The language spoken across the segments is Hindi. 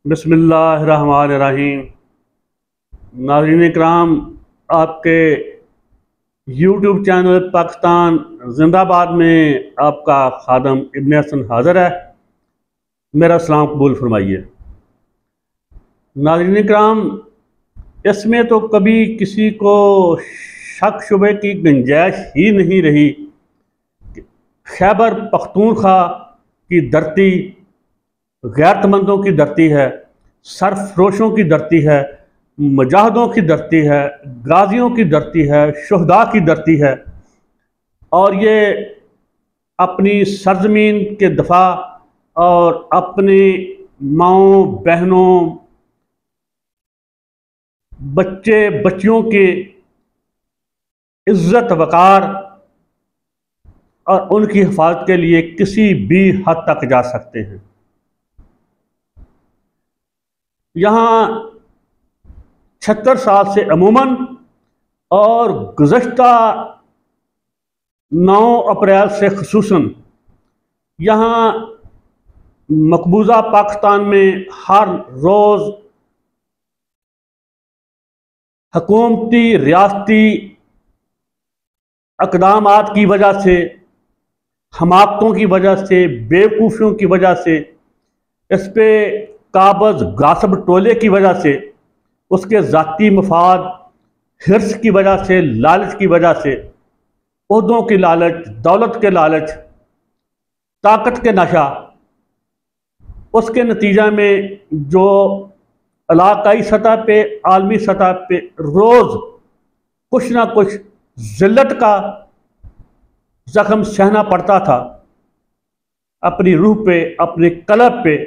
बिस्मिल्लाहिर्रहमानिर्रहीम। नाज़रीन इकराम, आपके यूट्यूब चैनल पाकिस्तान जिंदाबाद में आपका खादम इब्न हसन हाज़िर है। मेरा सलाम कबूल फरमाइए। नाज़रीन इकराम, इसमें तो कभी किसी को शक शुबे की गुंजाइश ही नहीं रही कि खैबर पख्तूनख्वा की धरती गैरतमंदों की धरती है, सरफरोशों की धरती है, मुजाहिदों की धरती है, गाजियों की धरती है, शुहदा की धरती है। और ये अपनी सरजमीन के दफा और अपनी माओं बहनों बच्चे बच्चियों की इज्जत वकार और उनकी हिफाजत के लिए किसी भी हद तक जा सकते हैं। यहाँ 76 साल से अमूमन और गुज़श्ता 9 अप्रैल से ख़ुसूसन यहाँ मकबूजा पाकिस्तान में हर रोज़ हुकूमती रियासती इक़दामात की वजह से, हमाकतों की वजह से, बेवकूफ़ियों की वजह से, इस पर काबज़ गासब टोले की वजह से, उसके ज़ाती मफाद, हिर्स की वजह से, लालच की वजह से, ओहदों की लालच, दौलत के लालच, ताकत के नशा, उसके नतीजा में जो इलाकाई सतह पे, आलमी सतह पे रोज़ कुछ ना कुछ ज़िल्लत का ज़ख्म सहना पड़ता था, अपनी रूह पे, अपने कल्ब पे।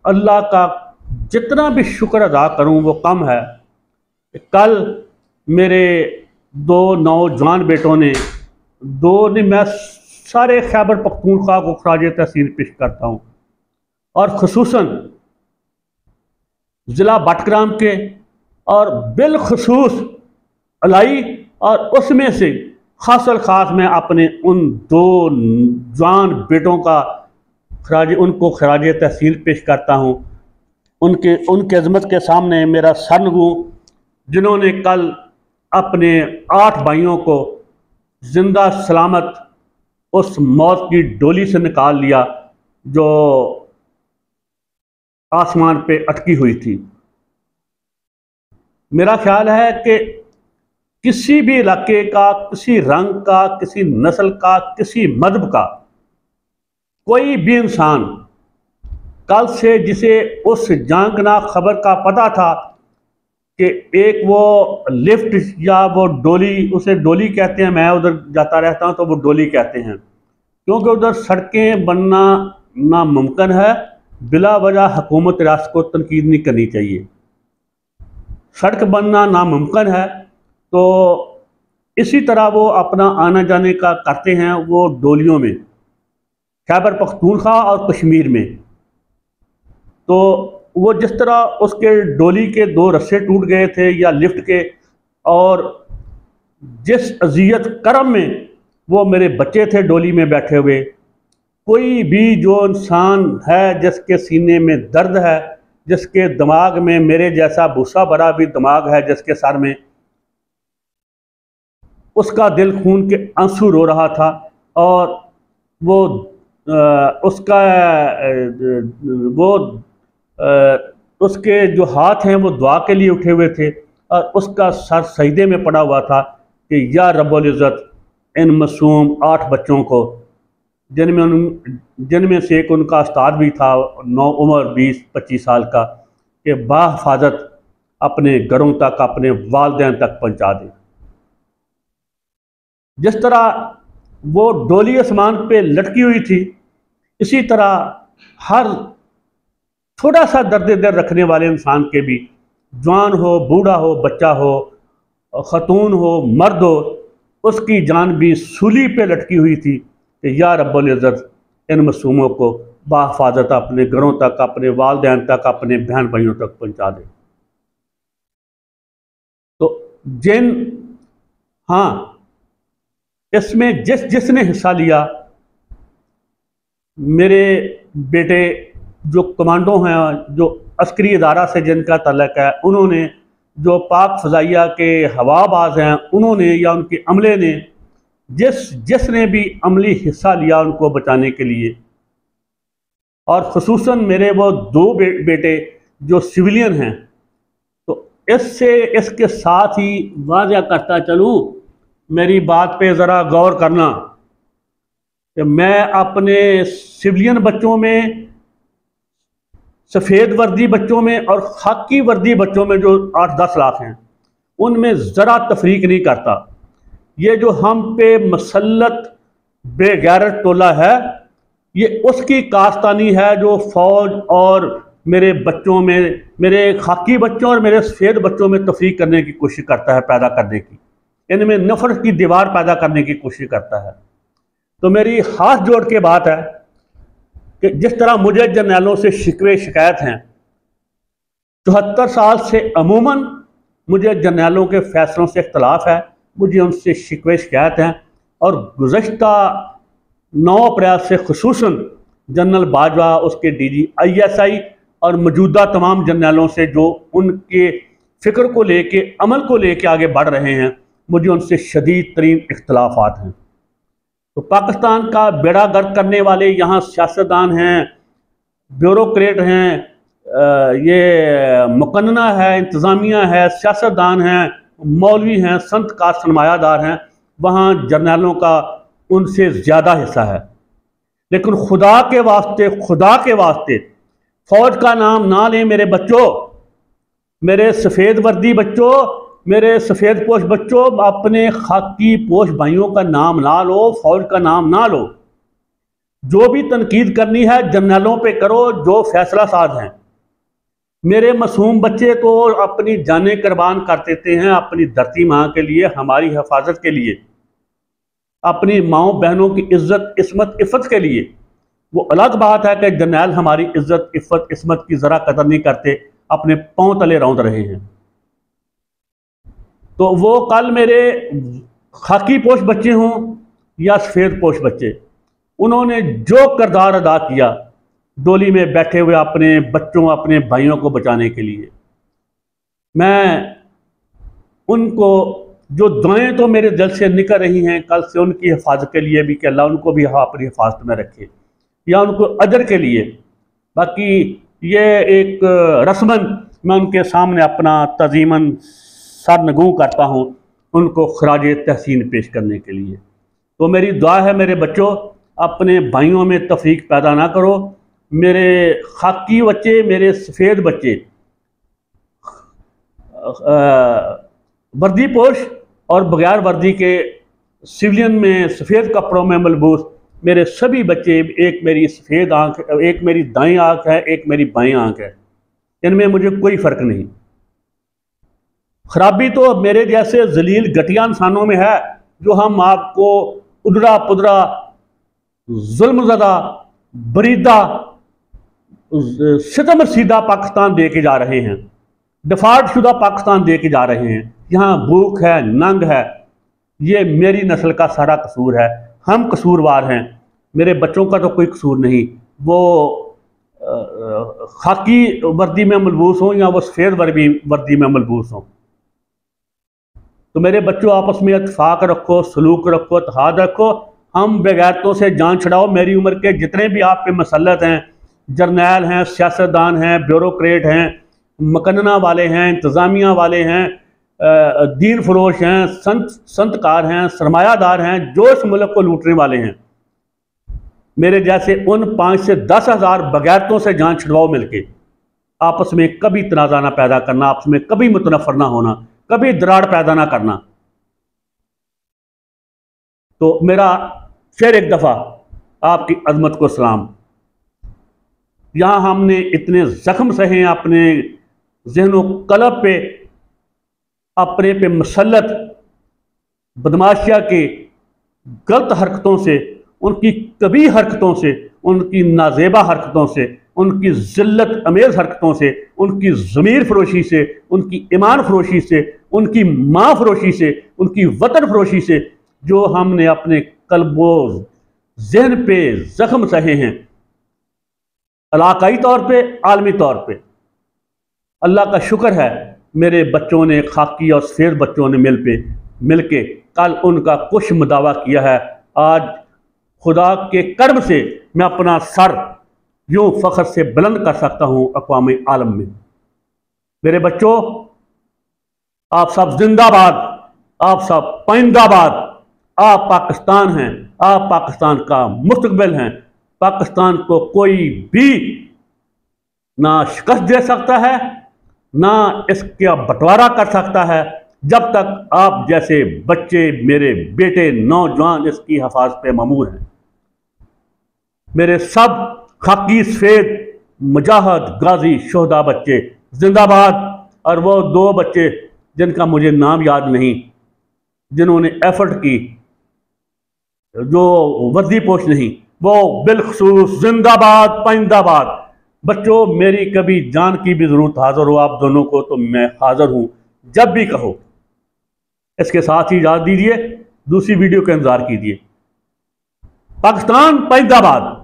अल्लाह का जितना भी शुक्र अदा करूं वो कम है। कल मेरे 2 नौजवान बेटों ने, मैं सारे खैबर पख्तूनख्वा को खराज तहसीन पेश करता हूँ, और ख़ुसूसन ज़िला बटग्राम के, और बिलखसूस अलाई, और उसमें से खासल ख़ास मैं अपने उन 2 जवान बेटों का उनको खराज तहसीन पेश करता हूँ। उनके अज़मत के सामने मेरा सर नगूं, जिन्होंने कल अपने 8 भाइयों को जिंदा सलामत उस मौत की डोली से निकाल लिया जो आसमान पे अटकी हुई थी। मेरा ख्याल है कि किसी भी इलाके का, किसी रंग का, किसी नस्ल का, किसी मज़हब का कोई भी इंसान कल से जिसे उस जानकना खबर का पता था कि एक वो लिफ्ट या वो डोली, उसे डोली कहते हैं, मैं उधर जाता रहता हूँ तो वो डोली कहते हैं, क्योंकि उधर सड़कें बनना नामुमकिन है। बिला वजह हुकूमत रियासत को तनकीद नहीं करनी चाहिए। सड़क बनना नामुमकिन है, तो इसी तरह वो अपना आना जाने का करते हैं वो डोलियों में, खैबर पख्तूनख्वा और कश्मीर में। तो वो जिस तरह उसके डोली के 2 रस्से टूट गए थे या लिफ्ट के, और जिस अजियत करम में वो मेरे बच्चे थे डोली में बैठे हुए, कोई भी जो इंसान है जिसके सीने में दर्द है, जिसके दिमाग में मेरे जैसा भूसा भरा भी दिमाग है, जिसके सर में, उसका दिल खून के आंसू रो रहा था। और वो उसके जो हाथ हैं वो दुआ के लिए उठे हुए थे, और उसका सर सजदे में पड़ा हुआ था कि या रब्बुल इज़्ज़त, इन मासूम 8 बच्चों को, जिनमें से एक उनका उस्ताद भी था, उम्र 20-25 साल का, कि बाहिफाजत अपने घरों तक, अपने वालिदैन तक पहुँचा दें। जिस तरह वो डोली आसमान पे लटकी हुई थी, इसी तरह हर थोड़ा सा दर्द दिल रखने वाले इंसान के भी, जवान हो, बूढ़ा हो, बच्चा हो, खतून हो, मर्द हो, उसकी जान भी सूली पे लटकी हुई थी कि या रब्बुल इज़्ज़त, इन मासूमों को बाहिफाजत अपने घरों तक, अपने वालिदैन तक, अपने बहन भाइयों तक पहुँचा दे। तो हाँ, इसमें जिसने हिस्सा लिया, मेरे बेटे जो कमांडो हैं, जो अस्करी इदारा से जिनका तल्लक है, उन्होंने, जो पाक फ़ज़ाइया के हवाबाज हैं उन्होंने, या उनके अमले ने, जिसने भी अमली हिस्सा लिया उनको बचाने के लिए, और ख़ुसूसन मेरे वो दो बेटे जो सिविलियन हैं। तो इसके साथ ही वाज़ह करता चलूँ, मेरी बात पे ज़रा गौर करना कि मैं अपने सिविलियन बच्चों में, सफ़ेद वर्दी बच्चों में और खाकी वर्दी बच्चों में जो 8-10 लाख हैं, उनमें ज़रा तफरीक नहीं करता। ये जो हम पे मसल्लत बेगैरत टोला है, ये उसकी कास्तानी है जो फ़ौज और मेरे बच्चों में, मेरे खाकी बच्चों और मेरे सफ़ेद बच्चों में तफरीक करने की कोशिश करता है, पैदा करने की, इनमें नफ़रत की दीवार पैदा करने की कोशिश करता है। तो मेरी हाथ जोड़ के बात है कि जिस तरह मुझे जर्नैलों से शिकवे शिकायत हैं, 74 साल से अमूमन मुझे जर्नैलों के फैसलों से इख्तलाफ है, मुझे उनसे शिकवे शिकायत हैं, और गुज़श्ता 9 अप्रैल से खुसूसन जनरल बाजवा, उसके DG ISI और मौजूदा तमाम जर्नैलों से जो उनके फ़िक्र को लेके, अमल को लेके आगे बढ़ रहे हैं, मुझे उनसे शदीद तरीन इख्तलाफात हैं। तो पाकिस्तान का बेड़ा गर्क करने वाले यहाँ सियासतदान हैं, ब्यूरोक्रेट हैं, ये मुकन्ना है, इंतज़ामिया है, सियासतदान हैं, मौलवी हैं, संत का सरमायादार हैं, वहाँ जर्नैलों का उनसे ज़्यादा हिस्सा है। लेकिन खुदा के वास्ते फ़ौज का नाम ना लें मेरे बच्चों, मेरे सफ़ेद वर्दी बच्चों, मेरे सफ़ेद पोश बच्चों, अपने खाकी पोश भाइयों का नाम ना लो, फ़ौज का नाम ना लो। जो भी तनकीद करनी है जर्नैलों पे करो जो फैसला साज हैं। मेरे मासूम बच्चे तो अपनी जानें कुर्बान कर देते हैं अपनी धरती माँ के लिए, हमारी हिफाजत के लिए, अपनी माओ बहनों की इज्जत इस्मत इफ़्फ़त के लिए। वो अलग बात है कि जर्नैल हमारी इज्जत इफ़्फ़त इस्मत की ज़रा कदर नहीं करते, अपने पाँव तले रौंद रहे हैं। तो वो कल मेरे खाकी पोश बच्चे हों या सफ़ेद पोश बच्चे, उन्होंने जो किरदार अदा किया डोली में बैठे हुए अपने बच्चों, अपने भाइयों को बचाने के लिए, मैं उनको, जो दुआएं तो मेरे दिल से निकल रही हैं कल से उनकी हिफाजत के लिए भी कि अल्लाह उनको भी अपनी हिफाजत में रखे, या उनको अजर के लिए। बाकी ये एक रस्मन मैं उनके सामने अपना तज़ीमन सरनगू करता हूँ, उनको खराज तहसीन पेश करने के लिए। तो मेरी दुआ है मेरे बच्चों, अपने भाइयों में तफरीक पैदा ना करो। मेरे खाकी बच्चे, मेरे सफ़ेद बच्चे, वर्दी पोश और बगैर वर्दी के सिविलियन में सफ़ेद कपड़ों में मलबूस मेरे सभी बच्चे, एक मेरी सफ़ेद आँख, एक मेरी दाईं आँख है, एक मेरी बाईं आँख है, इनमें मुझे कोई फ़र्क नहीं। खराबी तो मेरे जैसे जलील घटिया इंसानों में है जो हम आपको उदरा पुदरा, जुल्मज़दा, बरीदा, सितम रसीदा पाकिस्तान दे के जा रहे हैं, डिफ़ॉल्ट शुदा पाकिस्तान दे के जा रहे हैं। यहाँ भूख है, नंग है, ये मेरी नस्ल का सारा कसूर है, हम कसूरवार हैं, मेरे बच्चों का तो कोई कसूर नहीं। वो खाकी वर्दी में मलबूस हों या वो सफ़ेद वर्दी में मलबूस हों। तो मेरे बच्चों, आपस में इत्तेफाक रखो, सलूक रखो, इत्तेहाद रखो, हम बेगैरतों से जान छुड़ाओ। मेरी उम्र के जितने भी आप पे मसल्लत हैं, जर्नैल हैं, सियासतदान हैं, ब्यूरोक्रेट हैं, मकन्ना वाले हैं, इंतज़ामिया वाले हैं, दीन फरोश हैं, संतकार हैं, सरमायादार हैं, जो इस मुल्क को लूटने वाले हैं, मेरे जैसे उन 5 से 10 हज़ार बगैरतों से जान छुड़वाओ मिलके। आपस में कभी तनाज़ा ना पैदा करना, आपस में कभी मुतनफ़र ना होना, कभी दराड़ पैदा ना करना। तो मेरा फिर एक दफ़ा आपकी अज़मत को सलाम। यहाँ हमने इतने ज़ख्म सहे हैं अपने ज़हनों कलब पे, अपने पे मसल्लत बदमाशिया के गलत हरकतों से, उनकी कभी हरकतों से, उनकी नाजेबा हरकतों से, उनकी ज़िल्लत अमेज़ हरकतों से, उनकी ज़मीर फरोशी से, उनकी ईमान फरोशी से, उनकी माँ फरोशी से, उनकी वतन फरोशी से, जो हमने अपने कल्बो ज़हन पे ज़ख्म सहे हैं, इलाकाई तौर पे, आलमी तौर पे। अल्लाह का शुक्र है मेरे बच्चों ने, खाकी और सफ़ेद बच्चों ने मिल के कल उनका कुछ मुदावा किया है। आज खुदा के कर्म से मैं अपना सर यूं फ़ख्र से बुलंद कर सकता हूं अक़वाम आलम में। मेरे बच्चों, आप सब जिंदाबाद, आप सब पाइंदाबाद। आप पाकिस्तान हैं, आप पाकिस्तान का मुस्तकबिल हैं। पाकिस्तान को कोई भी ना शिकस्त दे सकता है, ना इसका बंटवारा कर सकता है, जब तक आप जैसे बच्चे, मेरे बेटे नौजवान इसकी हिफाजत पे ममूर हैं। मेरे सब खाकी सफेद मुजाहिद गाजी शोहदा बच्चे जिंदाबाद। और वो 2 बच्चे जिनका मुझे नाम याद नहीं, जिन्होंने एफर्ट की, जो वर्दी पोश नहीं, वो बिलखसूस जिंदाबाद पाइंदाबाद। बच्चों, मेरी कभी जान की भी जरूरत हाजिर हो आप दोनों को तो मैं हाजिर हूं, जब भी कहो। इसके साथ ही इजाजत दीजिए, दूसरी वीडियो का इंतजार कीजिए। पाकिस्तान पाइंदाबाद।